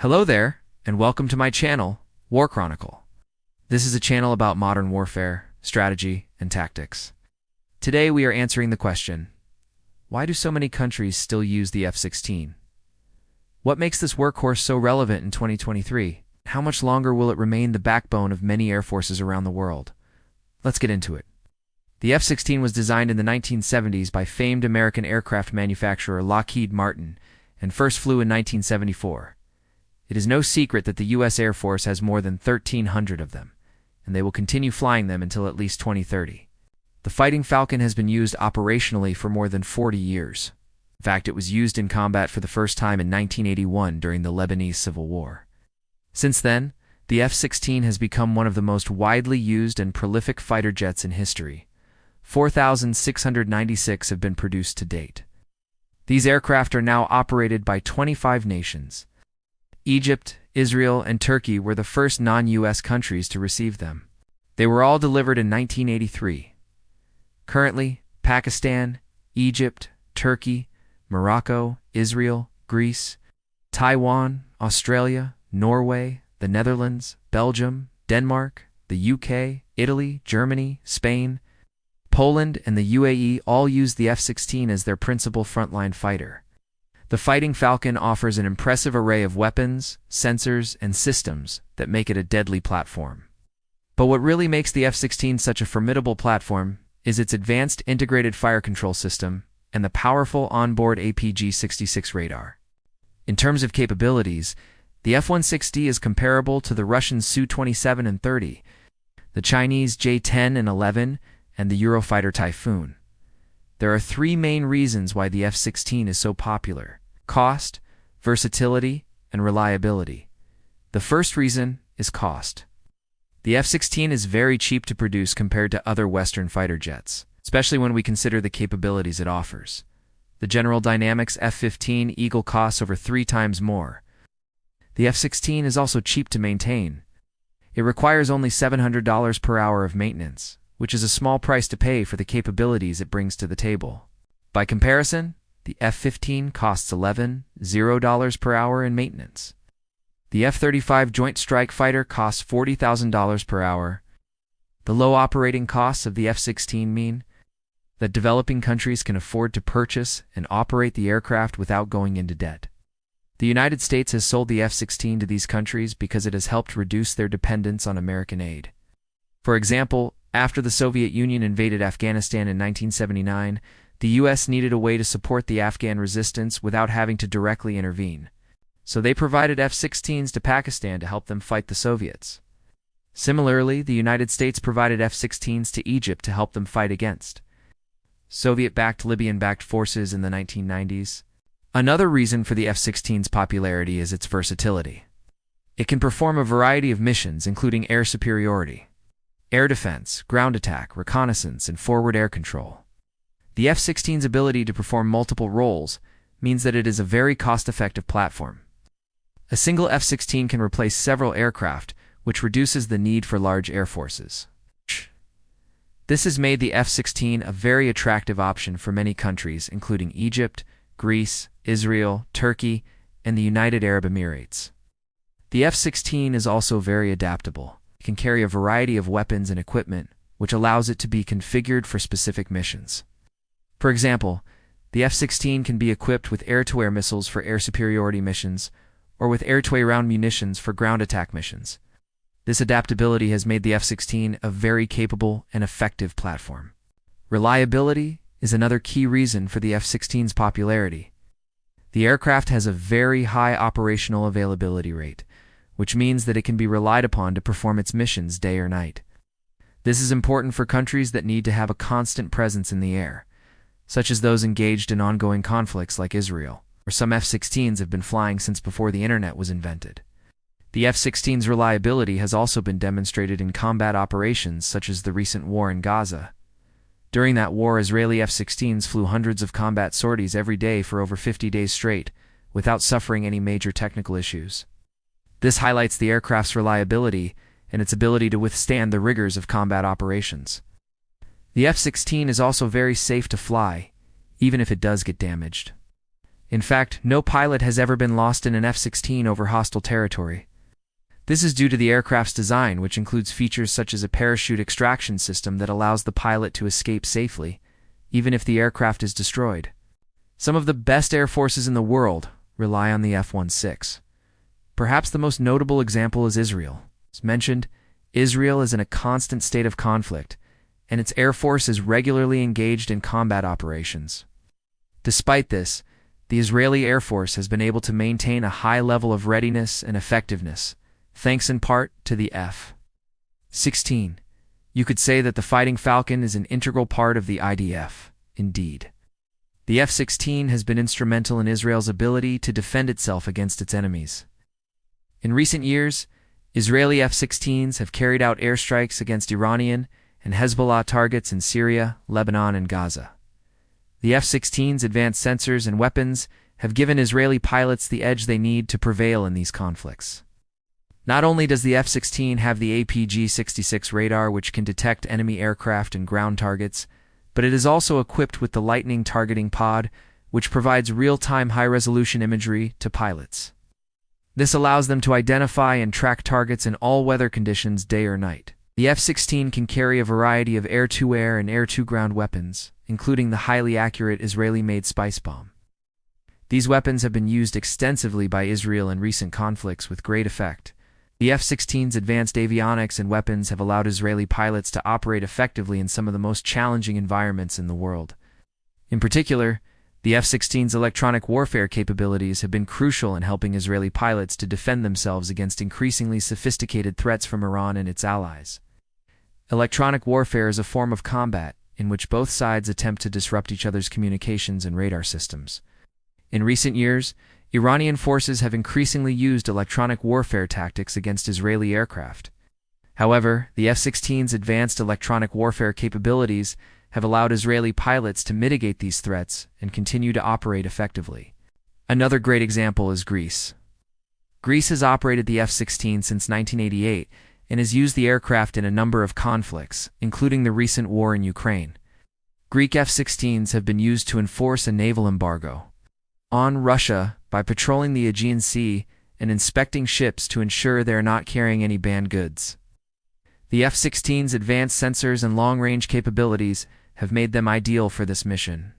Hello there, and welcome to my channel, War Chronicle. This is a channel about modern warfare, strategy, and tactics. Today we are answering the question, why do so many countries still use the F-16? What makes this workhorse so relevant in 2023? How much longer will it remain the backbone of many air forces around the world? Let's get into it. The F-16 was designed in the 1970s by famed American aircraft manufacturer Lockheed Martin and first flew in 1974. It is no secret that the U.S. Air Force has more than 1,300 of them, and they will continue flying them until at least 2030. The Fighting Falcon has been used operationally for more than 40 years. In fact, it was used in combat for the first time in 1981 during the Lebanese Civil War. Since then, the F-16 has become one of the most widely used and prolific fighter jets in history. 4,696 have been produced to date. These aircraft are now operated by 25 nations. Egypt, Israel, and Turkey were the first non-U.S. countries to receive them. They were all delivered in 1983. Currently, Pakistan, Egypt, Turkey, Morocco, Israel, Greece, Taiwan, Australia, Norway, the Netherlands, Belgium, Denmark, the UK, Italy, Germany, Spain, Poland, and the UAE all use the F-16 as their principal frontline fighter. The Fighting Falcon offers an impressive array of weapons, sensors, and systems that make it a deadly platform. But what really makes the F-16 such a formidable platform is its advanced integrated fire control system and the powerful onboard APG-66 radar. In terms of capabilities, the F-16D is comparable to the Russian Su-27 and 30, the Chinese J-10 and 11, and the Eurofighter Typhoon. There are three main reasons why the F-16 is so popular: cost, versatility, and reliability. The first reason is cost. The F-16 is very cheap to produce compared to other Western fighter jets, especially when we consider the capabilities it offers. The General Dynamics F-15 Eagle costs over 3 times more. The F-16 is also cheap to maintain. It requires only $700 per hour of maintenance, which is a small price to pay for the capabilities it brings to the table. By comparison, the F-15 costs $11,000 per hour in maintenance. The F-35 Joint Strike Fighter costs $40,000 per hour. The low operating costs of the F-16 mean that developing countries can afford to purchase and operate the aircraft without going into debt. The United States has sold the F-16 to these countries because it has helped reduce their dependence on American aid. For example, after the Soviet Union invaded Afghanistan in 1979, the U.S. needed a way to support the Afghan resistance without having to directly intervene. So they provided F-16s to Pakistan to help them fight the Soviets. Similarly, the United States provided F-16s to Egypt to help them fight against Soviet-backed Libyan-backed forces in the 1990s. Another reason for the F-16's popularity is its versatility. It can perform a variety of missions, including air superiority, air defense, ground attack, reconnaissance, and forward air control. The F-16's ability to perform multiple roles means that it is a very cost-effective platform. A single F-16 can replace several aircraft, which reduces the need for large air forces. This has made the F-16 a very attractive option for many countries, including Egypt, Greece, Israel, Turkey, and the United Arab Emirates. The F-16 is also very adaptable. It can carry a variety of weapons and equipment, which allows it to be configured for specific missions. For example, the F-16 can be equipped with air-to-air missiles for air superiority missions, or with air-to-air munitions for ground attack missions. This adaptability has made the F-16 a very capable and effective platform. Reliability is another key reason for the F-16's popularity. The aircraft has a very high operational availability rate, which means that it can be relied upon to perform its missions day or night. This is important for countries that need to have a constant presence in the air, such as those engaged in ongoing conflicts like Israel, where some F-16s have been flying since before the internet was invented. The F-16's reliability has also been demonstrated in combat operations such as the recent war in Gaza. During that war, Israeli F-16s flew hundreds of combat sorties every day for over 50 days straight, without suffering any major technical issues. This highlights the aircraft's reliability and its ability to withstand the rigors of combat operations. The F-16 is also very safe to fly, even if it does get damaged. In fact, no pilot has ever been lost in an F-16 over hostile territory. This is due to the aircraft's design, which includes features such as a parachute extraction system that allows the pilot to escape safely, even if the aircraft is destroyed. Some of the best air forces in the world rely on the F-16. Perhaps the most notable example is Israel. As mentioned, Israel is in a constant state of conflict, and its air force is regularly engaged in combat operations. Despite this, the Israeli Air Force has been able to maintain a high level of readiness and effectiveness, thanks in part to the F-16. You could say that the Fighting Falcon is an integral part of the IDF, indeed. The F-16 has been instrumental in Israel's ability to defend itself against its enemies. In recent years, Israeli F-16s have carried out airstrikes against Iranian and Hezbollah targets in Syria, Lebanon, and Gaza. The F-16's advanced sensors and weapons have given Israeli pilots the edge they need to prevail in these conflicts. Not only does the F-16 have the APG-66 radar, which can detect enemy aircraft and ground targets, but it is also equipped with the Lightning targeting pod, which provides real-time high-resolution imagery to pilots. This allows them to identify and track targets in all weather conditions, day or night. The F-16 can carry a variety of air-to-air and air-to-ground weapons, including the highly accurate Israeli-made Spice Bomb. These weapons have been used extensively by Israel in recent conflicts with great effect. The F-16's advanced avionics and weapons have allowed Israeli pilots to operate effectively in some of the most challenging environments in the world. In particular, the F-16's electronic warfare capabilities have been crucial in helping Israeli pilots to defend themselves against increasingly sophisticated threats from Iran and its allies. Electronic warfare is a form of combat in which both sides attempt to disrupt each other's communications and radar systems. In recent years, Iranian forces have increasingly used electronic warfare tactics against Israeli aircraft. However, the F-16's advanced electronic warfare capabilities have allowed Israeli pilots to mitigate these threats and continue to operate effectively. Another great example is Greece. Greece has operated the F-16 since 1988 and has used the aircraft in a number of conflicts, including the recent war in Ukraine. Greek F-16s have been used to enforce a naval embargo on Russia by patrolling the Aegean Sea and inspecting ships to ensure they are not carrying any banned goods. The F-16's advanced sensors and long-range capabilities have made them ideal for this mission.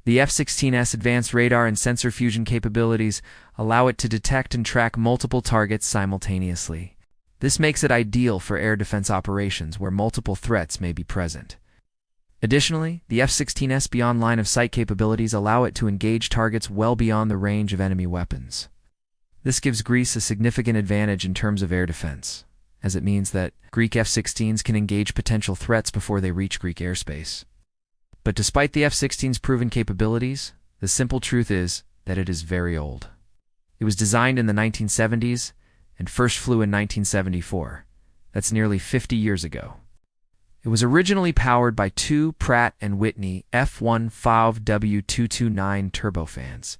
The F-16's advanced radar and sensor fusion capabilities allow it to detect and track multiple targets simultaneously. This makes it ideal for air defense operations where multiple threats may be present. Additionally, the F-16's beyond line-of-sight capabilities allow it to engage targets well beyond the range of enemy weapons. This gives Greece a significant advantage in terms of air defense, as it means that Greek F-16s can engage potential threats before they reach Greek airspace. But despite the F-16's proven capabilities, the simple truth is that it is very old. It was designed in the 1970s and first flew in 1974. That's nearly 50 years ago. It was originally powered by two Pratt & Whitney F-15W229 turbofans,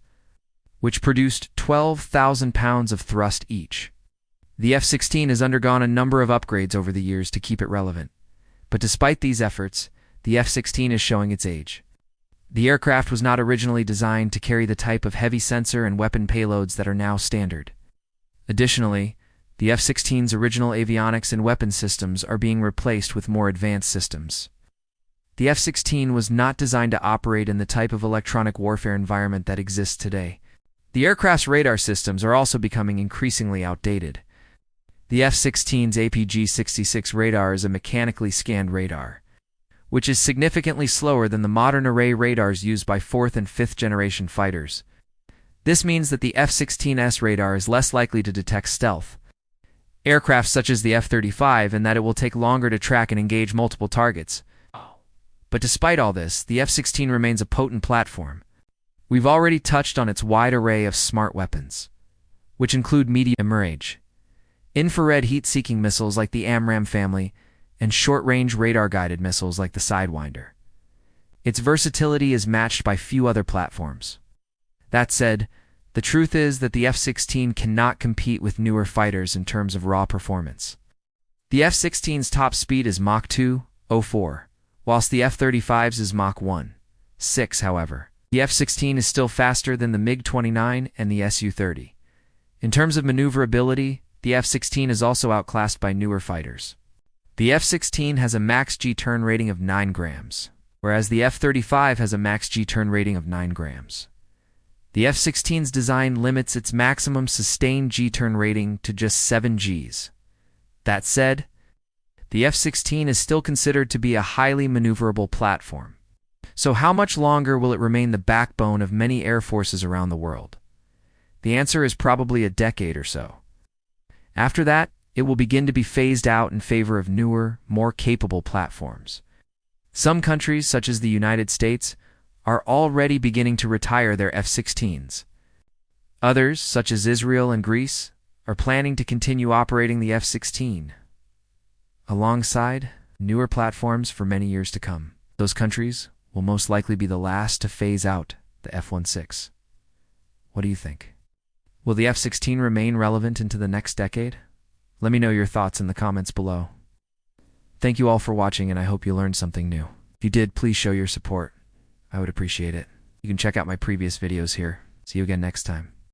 which produced 12,000 pounds of thrust each. The F-16 has undergone a number of upgrades over the years to keep it relevant, but despite these efforts, the F-16 is showing its age. The aircraft was not originally designed to carry the type of heavy sensor and weapon payloads that are now standard. Additionally, the F-16's original avionics and weapon systems are being replaced with more advanced systems. The F-16 was not designed to operate in the type of electronic warfare environment that exists today. The aircraft's radar systems are also becoming increasingly outdated. The F-16's APG-66 radar is a mechanically scanned radar, which is significantly slower than the modern array radars used by 4th and 5th generation fighters. This means that the F-16's radar is less likely to detect stealth aircraft such as the F-35, and that it will take longer to track and engage multiple targets. But despite all this, the F-16 remains a potent platform. We've already touched on its wide array of smart weapons, which include medium range, infrared heat-seeking missiles like the AMRAAM family, and short-range radar-guided missiles like the Sidewinder. Its versatility is matched by few other platforms. That said, the truth is that the F-16 cannot compete with newer fighters in terms of raw performance. The F-16's top speed is Mach 2.04, whilst the F-35's is Mach 1.6, however. The F-16 is still faster than the MiG-29 and the Su-30. In terms of maneuverability, the F-16 is also outclassed by newer fighters. The F-16 has a max G-turn rating of 9 grams, whereas the F-35 has a max G-turn rating of 9 grams. The F-16's design limits its maximum sustained G-turn rating to just 7 Gs. That said, the F-16 is still considered to be a highly maneuverable platform. So how much longer will it remain the backbone of many air forces around the world? The answer is probably a decade or so. After that, it will begin to be phased out in favor of newer, more capable platforms. Some countries, such as the United States, are already beginning to retire their F-16s. Others, such as Israel and Greece, are planning to continue operating the F-16 alongside newer platforms for many years to come. Those countries will most likely be the last to phase out the F-16. What do you think? Will the F-16 remain relevant into the next decade? Let me know your thoughts in the comments below. Thank you all for watching, and I hope you learned something new. If you did, please show your support. I would appreciate it. You can check out my previous videos here. See you again next time.